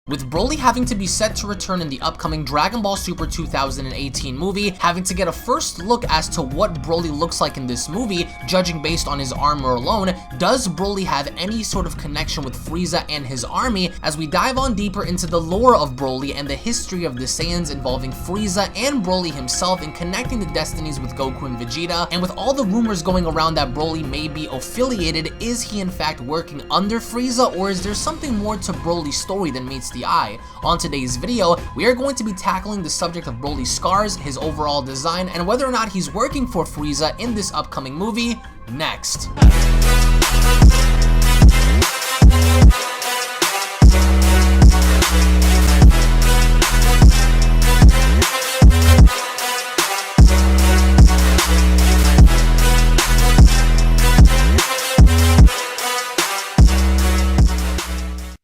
With Broly having to be set to return in the upcoming Dragon Ball Super 2018 movie, having to get a first look as to what Broly looks like in this movie, judging based on his armor alone, does Broly have any sort of connection with Frieza and his army? As we dive on deeper into the lore of Broly and the history of the Saiyans involving Frieza and Broly himself in connecting the destinies with Goku and Vegeta, and with all the rumors going around that Broly may be affiliated, is he in fact working under Frieza, or is there something more to Broly's story than meets the eye? On today's video, we are going to be tackling the subject of Broly's scars, his overall design, and whether or not he's working for Frieza in this upcoming movie, next.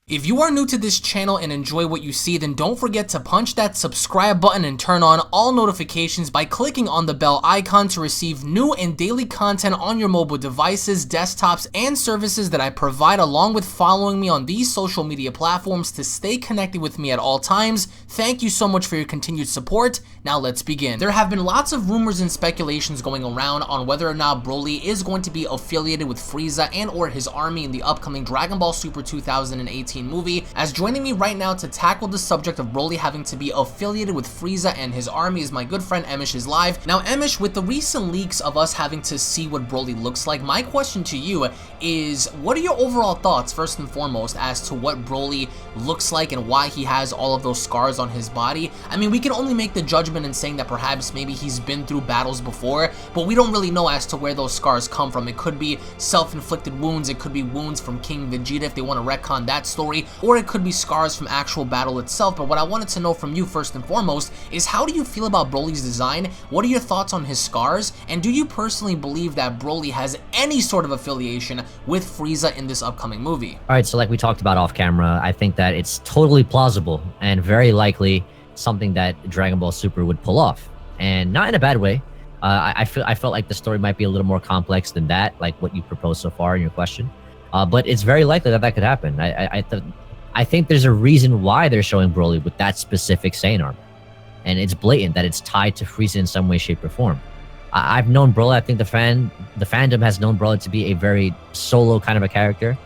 If you are new to this channel and enjoy what you see, then don't forget to punch that subscribe button and turn on all notifications by clicking on the bell icon to receive new and daily content on your mobile devices, desktops, and services that I provide, along with following me on these social media platforms to stay connected with me at all times. Thank you so much for your continued support. Now let's begin. There have been lots of rumors and speculations going around on whether or not Broly is going to be affiliated with Frieza and or his army in the upcoming Dragon Ball Super 2018 movie. As joining me right now to tackle the subject of Broly having to be affiliated with Frieza and his army is my good friend EmoshIsLive. Now Emosh, with the recent leaks of us having to see what Broly looks like, my question to you is, what are your overall thoughts first and foremost as to what Broly looks like and why he has all of those scars on his body? I mean, we can only make the judgment in saying that perhaps maybe he's been through battles before, but we don't really know as to where those scars come from. It could be self-inflicted wounds, it could be wounds from King Vegeta if they want to retcon that story, or it could be scars from actual battle itself. But what I wanted to know from you first and foremost is, how do you feel about Broly's design? What are your thoughts on his scars? And do you personally believe that Broly has any sort of affiliation with Frieza in this upcoming movie? Alright, so like we talked about off camera, I think that it's totally plausible and very likely something that Dragon Ball Super would pull off. And not in a bad way. I felt like the story might be a little more complex than that, like what you proposed so far in your question. But it's very likely that that could happen. I think there's a reason why they're showing Broly with that specific Saiyan armor. And it's blatant that it's tied to Frieza in some way, shape, or form. I've known Broly, I think the fandom has known Broly to be a very solo kind of a character.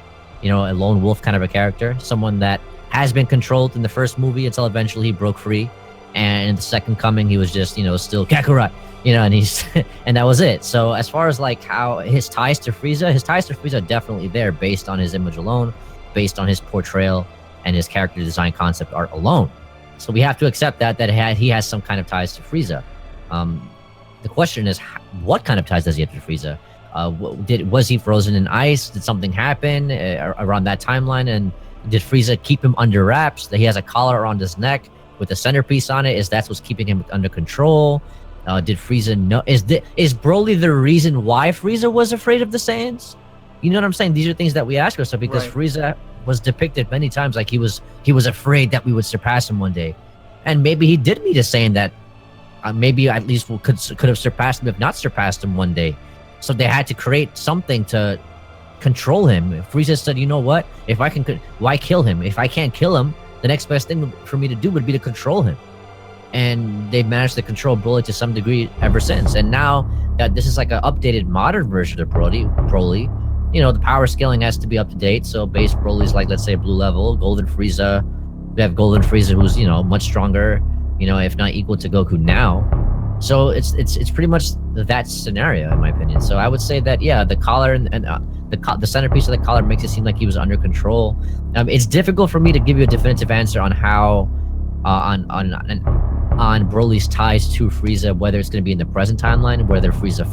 You know, a lone wolf kind of a character. Someone that has been controlled in the first movie until eventually he broke free. And in the second coming, he was just, you know, still Kakarot. You know, and he's and that was it. So as far as like how his ties to Frieza are definitely there based on his image alone, based on his portrayal and his character design concept art alone. So we have to accept that he has some kind of ties to Frieza. The question is, what kind of ties does he have to Frieza? Was he frozen in ice? Did something happen around that timeline? And did Frieza keep him under wraps? That he has a collar around his neck with a centerpiece on it? Is that what's keeping him under control? Did Frieza know? Is Broly the reason why Frieza was afraid of the Saiyans? You know what I'm saying? These are things that we ask ourselves, because right. Frieza was depicted many times like he was afraid that we would surpass him one day, and maybe he did meet a Saiyan that maybe at least could have surpassed him, if not surpassed him one day. So they had to create something to control him. Frieza said, "You know what? If I can, why kill him? If I can't kill him, the next best thing for me to do would be to control him." And they've managed to control Broly to some degree ever since. And now that this is like an updated modern version of Broly, you know, the power scaling has to be up to date. So base Broly's like, let's say, blue level. Golden Frieza, we have Golden Frieza, who's, you know, much stronger, you know, if not equal to Goku now. So it's pretty much that scenario, in my opinion. So I would say that, yeah, the collar and the centerpiece of the collar makes it seem like he was under control. It's difficult for me to give you a definitive answer on how on Broly's ties to Frieza, whether it's going to be in the present timeline, whether Frieza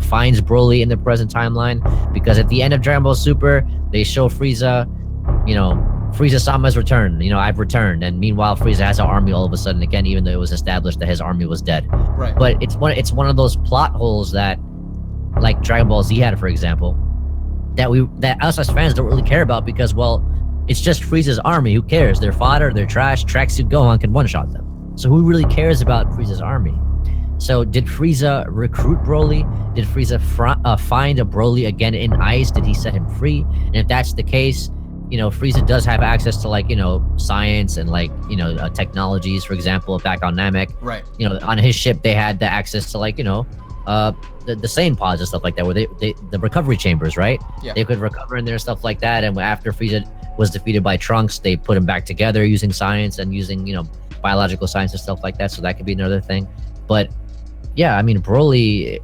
finds Broly in the present timeline, because at the end of Dragon Ball Super, they show Frieza, you know, Frieza-sama's returned, you know, I've returned, and meanwhile Frieza has an army all of a sudden again, even though it was established that his army was dead. Right. But it's one of those plot holes that, like Dragon Ball Z had, for example, that us as fans don't really care about, because, well, it's just Frieza's army. Who cares? They're fodder, they're trash. Tracksuit Gohan can one-shot them. So who really cares about Frieza's army? So did Frieza recruit Broly? Did Frieza find a Broly again in ice? Did he set him free? And if that's the case, Frieza does have access to like, science and like, technologies, for example, back on Namek. Right. On his ship, they had the access to like, the Saiyan pods and stuff like that, where the recovery chambers, right? Yeah. They could recover in there and stuff like that. And after Frieza was defeated by Trunks, they put him back together using science and using, biological science and stuff like that. So that could be another thing. But yeah, I mean, Broly,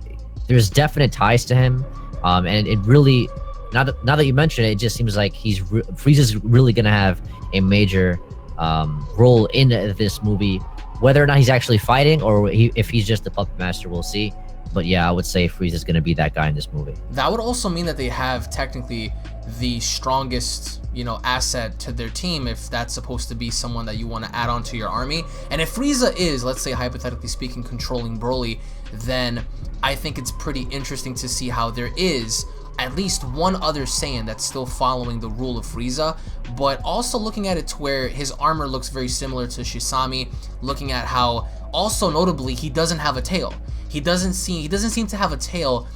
there's definite ties to him. And it really, now that you mention it, it just seems like Frieza's really gonna have a major role in this movie. Whether or not he's actually fighting or if he's just the puppet master, we'll see. But yeah, I would say Frieza's going to be that guy in this movie. That would also mean that they have technically the strongest, asset to their team if that's supposed to be someone that you want to add on to your army. And if Frieza is, let's say hypothetically speaking, controlling Broly, then I think it's pretty interesting to see how there is at least one other Saiyan that's still following the rule of Frieza, but also looking at it to where his armor looks very similar to Shisami, looking at how also notably he doesn't have a tail. He doesn't seem to have a tail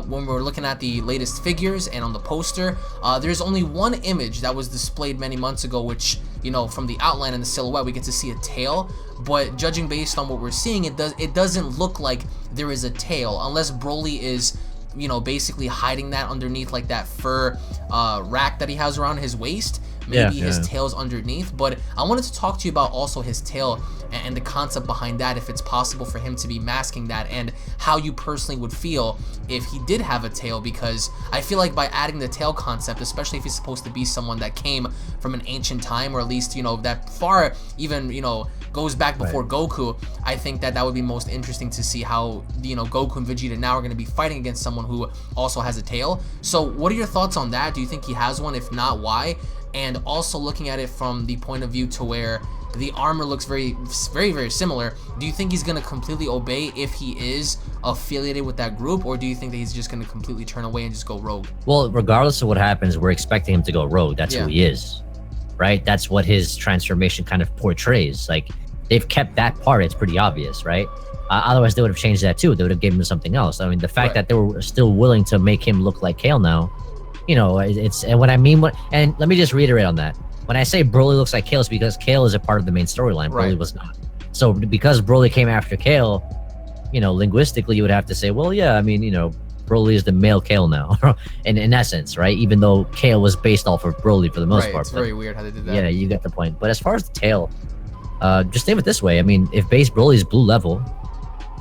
when we're looking at the latest figures and on the poster. There's only one image that was displayed many months ago, which, from the outline and the silhouette, we get to see a tail. But judging based on what we're seeing, it doesn't look like there is a tail, unless Broly is, basically hiding that underneath like that fur rack that he has around his waist. Maybe his tail's underneath. But I wanted to talk to you about also his tail and the concept behind that, if it's possible for him to be masking that, and how you personally would feel if he did have a tail, because I feel like by adding the tail concept, especially if he's supposed to be someone that came from an ancient time, or at least, that far even, goes back before Goku, I think that would be most interesting to see how, Goku and Vegeta now are going to be fighting against someone who also has a tail. So what are your thoughts on that? Do you think he has one? If not, why? And also looking at it from the point of view to where the armor looks very, very, very similar, do you think he's going to completely obey if he is affiliated with that group, or do you think that he's just going to completely turn away and just go rogue? Well, regardless of what happens, we're expecting him to go rogue. That's who he is, right? That's what his transformation kind of portrays. Like, they've kept that part. It's pretty obvious, right? Otherwise, they would have changed that too. They would have given him something else. I mean, the fact that they were still willing to make him look like Kale now, it's, and what I mean, and let me just reiterate on that. When I say Broly looks like Kale, it's because Kale is a part of the main storyline. Broly was not. So because Broly came after Kale, linguistically, you would have to say, well, yeah, I mean, Broly is the male Kale now, and in essence, right? Even though Kale was based off of Broly for the most part. It's very weird how they did that. Yeah, you get the point. But as far as the tail, just think of it this way. I mean, if base Broly is blue level,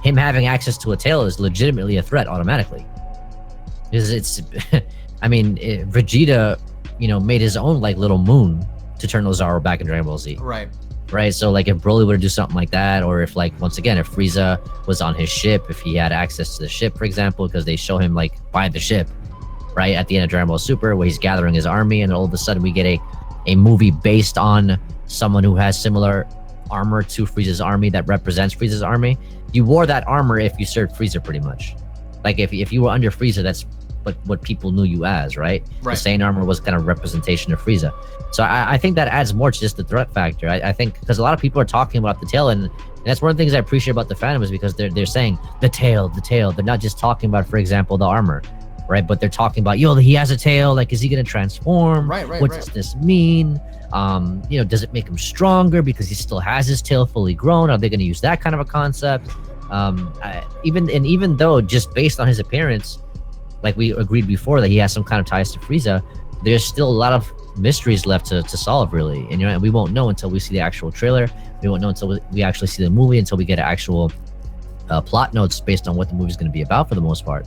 him having access to a tail is legitimately a threat automatically. Because it's, I mean, Vegeta, made his own like little moon to turn Ozaru back in Dragon Ball Z. Right. So like if Broly were to do something like that, or if like, once again, if Frieza was on his ship, if he had access to the ship, for example, because they show him like by the ship, right, at the end of Dragon Ball Super, where he's gathering his army, and all of a sudden we get a movie based on someone who has similar armor to Frieza's army that represents Frieza's army. You wore that armor if you served Frieza, pretty much. Like if you were under Frieza, that's what people knew you as, right? The Saiyan armor was kind of representation of Frieza. So I think that adds more to just the threat factor. I think because a lot of people are talking about the tail, and that's one of the things I appreciate about the fandom, is because they're saying the tail. They're not just talking about, for example, the armor, right? But they're talking about, he has a tail. Like, is he gonna transform? What does this mean? Does it make him stronger because he still has his tail fully grown? Are they gonna use that kind of a concept? Even though just based on his appearance, like we agreed before, that he has some kind of ties to Frieza, there's still a lot of mysteries left to solve, really. And we won't know until we see the actual trailer. We won't know until we actually see the movie, until we get actual plot notes based on what the movie's going to be about, for the most part.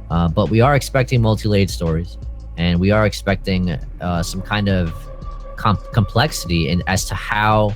But we are expecting multi-layered stories, and we are expecting some kind of complexity as to how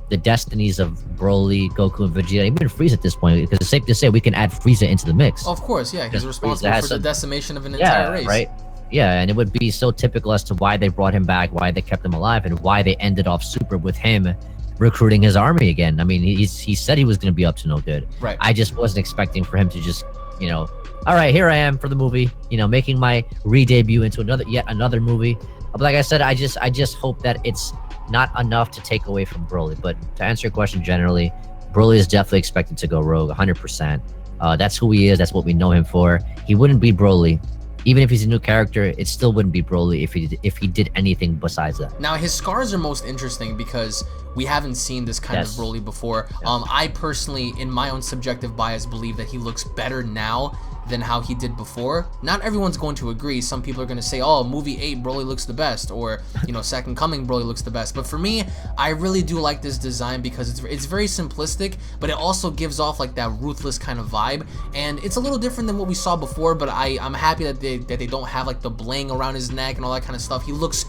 the destinies of Broly, Goku, and Vegeta, even Frieza at this point, because it's safe to say we can add Frieza into the mix. Of course, yeah, he's responsible for the decimation of an entire race. Right? Yeah, and it would be so typical as to why they brought him back, why they kept him alive, and why they ended off Super with him recruiting his army again. I mean, he said he was going to be up to no good. Right. I just wasn't expecting for him to just, all right, here I am for the movie, making my re-debut into yet another movie. But like I said, I just hope that it's not enough to take away from Broly. But to answer your question generally, Broly is definitely expected to go rogue, 100%. That's who he is. That's what we know him for. He wouldn't be Broly even if he's a new character, it still wouldn't be Broly if he did anything besides that. Now his scars are most interesting because we haven't seen this kind of Broly before. I personally, in my own subjective bias, believe that he looks better now than how he did before. Not everyone's going to agree. Some people are going to say, oh, movie 8 Broly looks the best, or you know, Second Coming Broly looks the best. But for me, I really do like this design because it's very simplistic, but it also gives off like that ruthless kind of vibe, and it's a little different than what we saw before. But I'm happy that they don't have like the bling around his neck and all that kind of stuff. He looks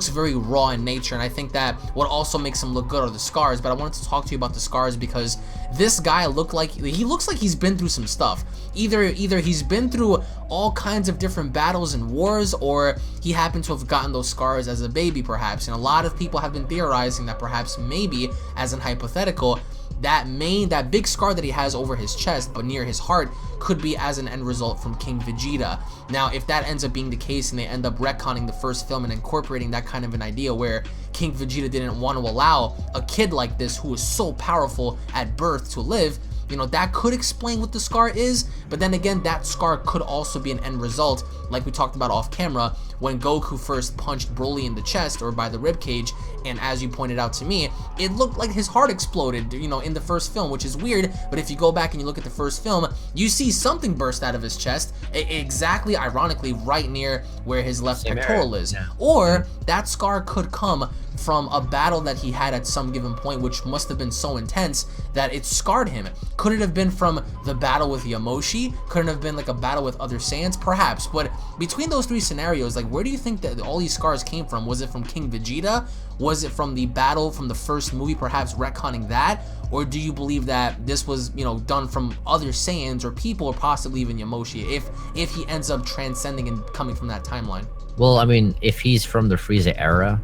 very raw in nature, and I think that what also makes him look good are the scars. But I wanted to talk to you about the scars because this guy looks like he's been through some stuff. Either he's been through all kinds of different battles and wars, or he happened to have gotten those scars as a baby perhaps. And a lot of people have been theorizing that perhaps maybe, as an hypothetical, that big scar that he has over his chest but near his heart could be as an end result from King Vegeta. Now if that ends up being the case and they end up retconning the first film and incorporating that kind of an idea where King Vegeta didn't want to allow a kid like this who was so powerful at birth to live, you know, that could explain what the scar is. But then again, that scar could also be an end result, like we talked about off camera, when Goku first punched Broly in the chest or by the ribcage, and as you pointed out to me, it looked like his heart exploded, you know, in the first film, which is weird. But if you go back and you look at the first film, you see something burst out of his chest, exactly, ironically, right near where his left pectoral is. Or that scar could come from a battle that he had at some given point, which must have been so intense that it scarred him. Could it have been from the battle with the Emoshi? Could it have been like a battle with other Saiyans? Perhaps. But between those three scenarios, like, where do you think that all these scars came from? Was it from King Vegeta? Was it from the battle from the first movie, perhaps retconning that? Or do you believe that this was, you know, done from other Saiyans or people, or possibly even Emoshi, if he ends up transcending and coming from that timeline? Well, I mean, if he's from the Frieza era,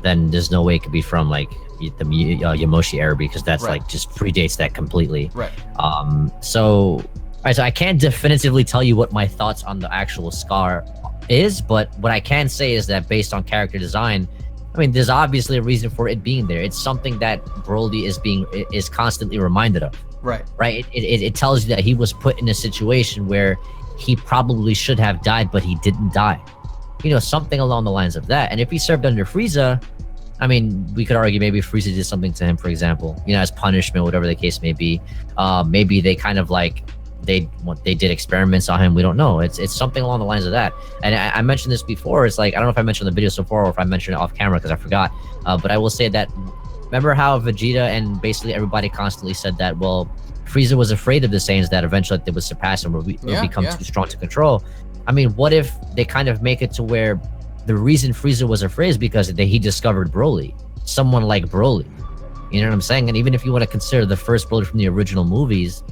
then there's no way it could be from like the Yamoshi era, because that's like just predates that completely. Right. So I can't definitively tell you what my thoughts on the actual scar is, but what I can say is that based on character design, I mean, there's obviously a reason for it being there. It's something that Broly is constantly reminded of. Right. Right. It tells you that he was put in a situation where he probably should have died, but he didn't die. You know, something along the lines of that. And if he served under Frieza, I mean, we could argue maybe Frieza did something to him, for example, you know, as punishment, whatever the case may be. Maybe they kind of like they did experiments on him. We don't know. It's something along the lines of that. And I mentioned this before. It's like, I don't know if I mentioned the video so far or if I mentioned it off camera because I forgot. But I will say that, remember how Vegeta and basically everybody constantly said that, well, Frieza was afraid of the Saiyans, that eventually they would surpass him or become too strong to control. I mean, what if they kind of make it to where the reason Frieza was afraid is because he discovered Broly, someone like Broly. You know what I'm saying? And even if you want to consider the first Broly from the original movies,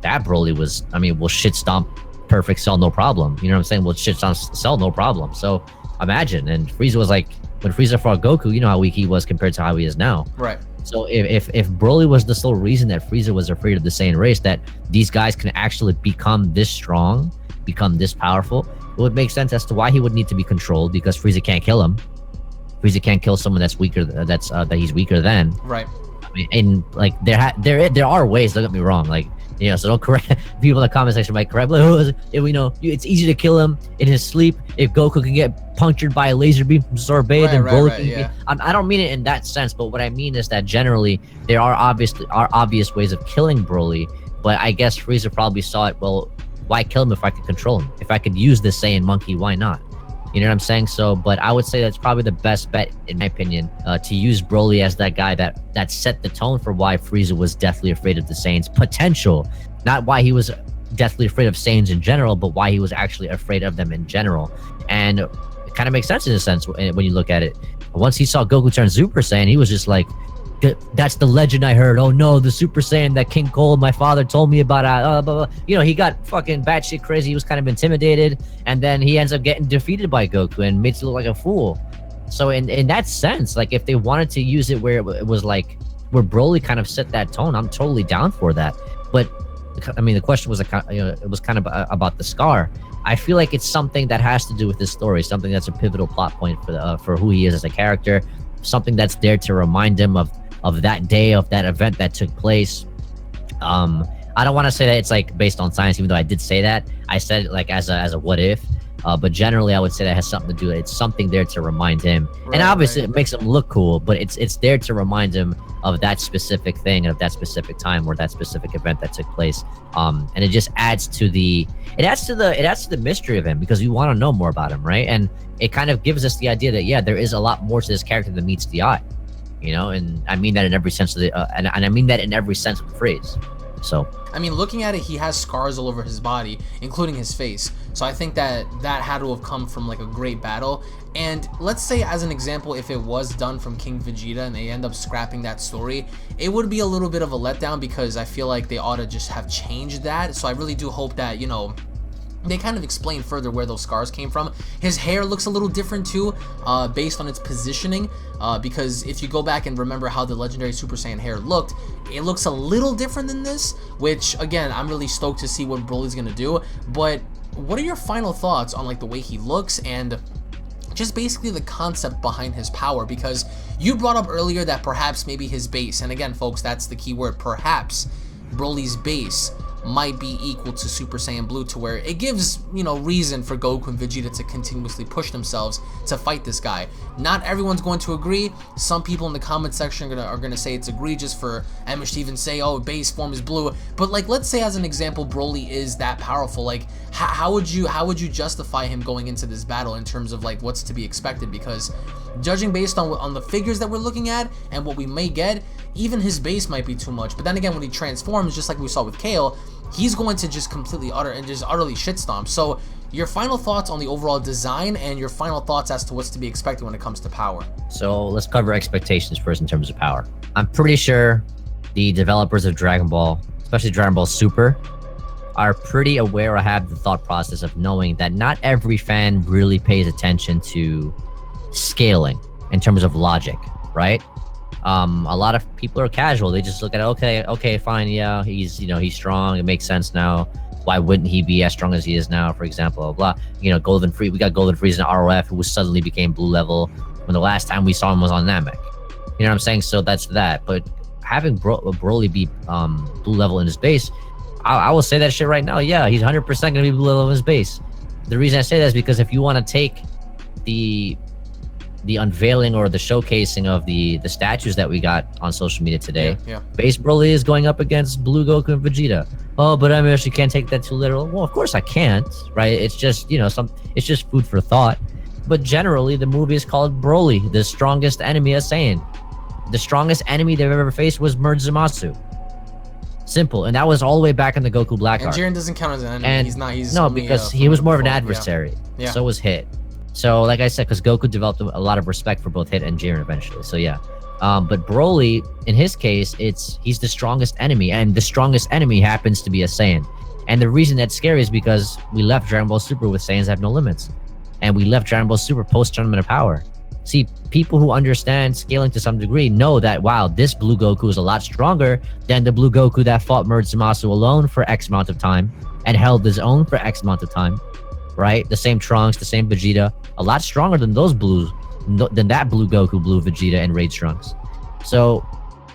that Broly was, I mean, will shit stomp Perfect Cell, no problem. You know what I'm saying? Will shit stomp Cell, no problem. So imagine, and Frieza was like, when Frieza fought Goku, you know how weak he was compared to how he is now. Right. So if Broly was the sole reason that Frieza was afraid of the Saiyan race, that these guys can actually become this strong, become this powerful, it would make sense as to why he would need to be controlled, because Frieza can't kill him. Frieza can't kill someone that's weaker, that he's weaker than. Right. I mean, and like there are ways. Don't get me wrong. Like, you know, so don't correct people in the comment section. Might correct. Like, oh, you know, it's easy to kill him in his sleep. If Goku can get punctured by a laser beam from Sorbet, then Broly can get. I don't mean it in that sense, but what I mean is that generally there are obvious ways of killing Broly. But I guess Frieza probably saw it. Well, why kill him if I could control him? If I could use the Saiyan monkey, why not? You know what I'm saying? So, but I would say that's probably the best bet, in my opinion, to use Broly as that guy that set the tone for why Frieza was deathly afraid of the Saiyans' potential. Not why he was deathly afraid of Saiyans in general, but why he was actually afraid of them in general. And it kind of makes sense in a sense when you look at it. Once he saw Goku turn Super Saiyan, he was just like, that's the legend I heard. Oh no, the Super Saiyan that King Cole, my father, told me about. Blah, blah, blah. You know, he got fucking batshit crazy. He was kind of intimidated, and then he ends up getting defeated by Goku and makes it look like a fool. So in that sense, like if they wanted to use it where it was like where Broly kind of set that tone, I'm totally down for that. But I mean, the question was, you know, it was kind of about the scar. I feel like it's something that has to do with this story, something that's a pivotal plot point for who he is as a character, something that's there to remind him of that day, of that event that took place. I don't want to say that it's like based on science, even though I did say that. I said it like as a what if. But generally, I would say that has something to do. It's something there to remind him, and obviously it makes him look cool. But it's there to remind him of that specific thing, of that specific time, or that specific event that took place. And it just adds to the mystery of him, because we want to know more about him, right? And it kind of gives us the idea that yeah, there is a lot more to this character than meets the eye, you know. And I mean that in every sense of the and I mean that in every sense of the phrase. So I mean, looking at it, he has scars all over his body, including his face. So I think that had to have come from like a great battle. And let's say, as an example, if it was done from King Vegeta and they end up scrapping that story, it would be a little bit of a letdown, because I feel like they ought to just have changed that. So I really do hope that, you know, they kind of explain further where those scars came from. His hair looks a little different too, based on its positioning, because if you go back and remember how the legendary Super Saiyan hair looked, it looks a little different than this, which again, I'm really stoked to see what Broly's gonna do. But what are your final thoughts on like the way he looks and just basically the concept behind his power? Because you brought up earlier that perhaps maybe his base, and again folks, that's the key word, perhaps, Broly's base might be equal to Super Saiyan Blue, to where it gives, you know, reason for Goku and Vegeta to continuously push themselves to fight this guy. Not everyone's going to agree. Some people in the comment section are gonna say it's egregious for Emosh to even say, oh, base form is blue. But like, let's say as an example, Broly is that powerful. Like, how would you justify him going into this battle in terms of like what's to be expected? Because judging based on the figures that we're looking at and what we may get, even his base might be too much. But then again, when he transforms, just like we saw with Kale, he's going to just completely utterly shitstomp. So your final thoughts on the overall design and your final thoughts as to what's to be expected when it comes to power. So let's cover expectations first in terms of power. I'm pretty sure the developers of Dragon Ball, especially Dragon Ball Super, are pretty aware or have the thought process of knowing that not every fan really pays attention to scaling in terms of logic, right? A lot of people are casual. They just look at it, okay, fine, yeah, he's strong. It makes sense now. Why wouldn't he be as strong as he is now, for example, blah. You know, we got Golden Frieza in ROF, who suddenly became blue level when the last time we saw him was on Namek. You know what I'm saying? So that's that. But having Broly be blue level in his base, I will say that shit right now. Yeah, he's 100% gonna be blue level in his base. The reason I say that is because if you want to take the unveiling or the showcasing of the statues that we got on social media today, base Broly is going up against Blue Goku and Vegeta. Oh, but I mean, you can't take that too literal. Well, of course I can't, right? It's just, you know, it's just food for thought. But generally, the movie is called Broly, the strongest enemy of Saiyan. The strongest enemy they've ever faced was Merge Zamasu. Simple. And that was all the way back in the Goku Black arc. And Jiren doesn't count as an enemy. And no, because he was more of an adversary. Yeah. So was Hit. So like I said, because Goku developed a lot of respect for both Hit and Jiren eventually. So yeah. But Broly, in his case, he's the strongest enemy, and the strongest enemy happens to be a Saiyan. And the reason that's scary is because we left Dragon Ball Super with Saiyans have no limits. And we left Dragon Ball Super post-Tournament of Power. See, people who understand scaling to some degree know that, wow, this Blue Goku is a lot stronger than the Blue Goku that fought Merge Zamasu alone for X amount of time and held his own for X amount of time, right? The same Trunks, the same Vegeta, a lot stronger than those Blues, than that Blue Goku, Blue Vegeta, and Rage Trunks. So,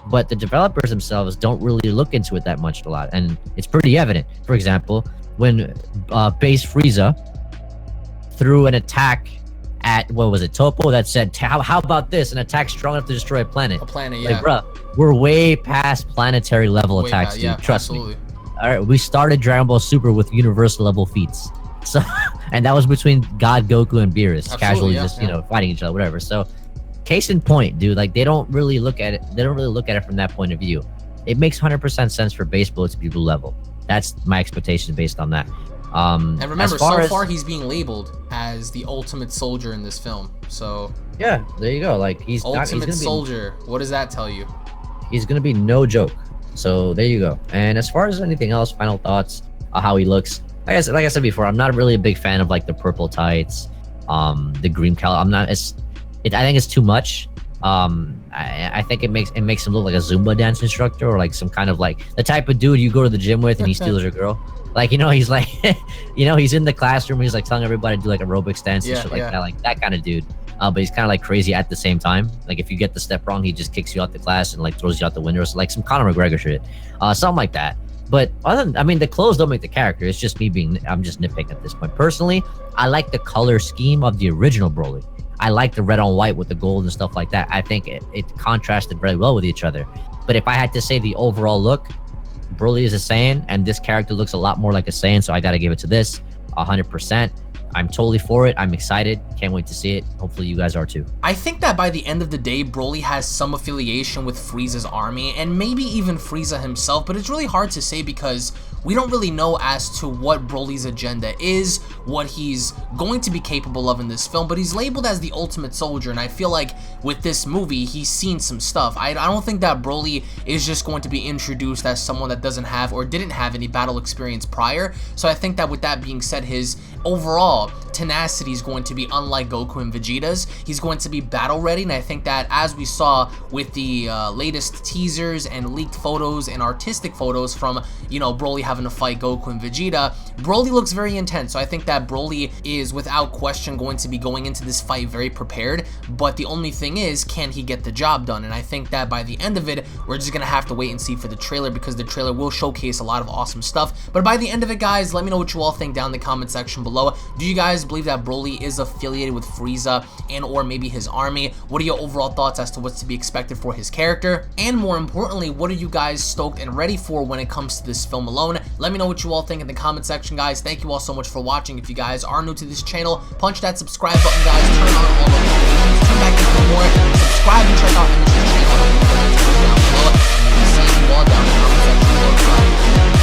but the developers themselves don't really look into it that much a lot, and it's pretty evident. For example, when base Frieza threw an attack at, what was it, Topo, that said, how about this, an attack strong enough to destroy a planet? A planet, yeah. Like, bruh, we're way past planetary level attacks, dude. Trust me. All right, we started Dragon Ball Super with universal level feats. So, and that was between God Goku and Beerus, casually just, you know, fighting each other, whatever. So, case in point, dude, like, they don't really look at it. They don't really look at it from that point of view. It makes 100% sense for base Blue to be blue level. That's my expectation based on that. And remember, so far he's being labeled as the ultimate soldier in this film. So yeah, there you go. Like, he's ultimate soldier. What does that tell you? He's gonna be no joke. So there you go. And as far as anything else, final thoughts on how he looks. Like I said before, I'm not really a big fan of like the purple tights, the green color. I'm not. I think it's too much. I think it makes him look like a Zumba dance instructor, or like some kind of like the type of dude you go to the gym with and he steals your girl. Like, you know, he's like, you know, he's in the classroom, he's like telling everybody to do like aerobics dance and shit like that, like that kind of dude. But he's kind of like crazy at the same time. Like, if you get the step wrong, he just kicks you out the class and like throws you out the window. So like some Conor McGregor shit, something like that. But I mean, the clothes don't make the character. It's just I'm just nitpicking at this point. Personally, I like the color scheme of the original Broly. I like the red on white with the gold and stuff like that. I think it contrasted very well with each other. But if I had to say the overall look, Broly is a Saiyan, and this character looks a lot more like a Saiyan, so I gotta give it to this 100%. I'm totally for it. I'm excited. Can't wait to see it. Hopefully you guys are too. I think that by the end of the day, Broly has some affiliation with Frieza's army, and maybe even Frieza himself, but it's really hard to say because we don't really know as to what Broly's agenda is, what he's going to be capable of in this film, but he's labeled as the ultimate soldier, and I feel like with this movie, he's seen some stuff. I don't think that Broly is just going to be introduced as someone that doesn't have or didn't have any battle experience prior, so I think that with that being said, his overall tenacity is going to be unlike Goku and Vegeta's. He's going to be battle ready, and I think that as we saw with the latest teasers and leaked photos and artistic photos from, you know, Broly having to fight Goku and Vegeta, Broly looks very intense. So I think that Broly is without question going to be going into this fight very prepared, but the only thing is, can he get the job done? And I think that by the end of it, we're just gonna have to wait and see for the trailer, because the trailer will showcase a lot of awesome stuff. But by the end of it, guys, let me know what you all think down in the comment section below. Do you guys believe that Broly is affiliated with Frieza and or maybe his army? What are your overall thoughts as to what's to be expected for his character? And more importantly, what are you guys stoked and ready for when it comes to this film alone? Let me know what you all think in the comment section, guys. Thank you all so much for watching. If you guys are new to this channel, punch that subscribe button, guys. Turn on all notifications. Turn back in for more. Subscribe and check out EmoshIsLive channel down below. And see you all down in the comment section below.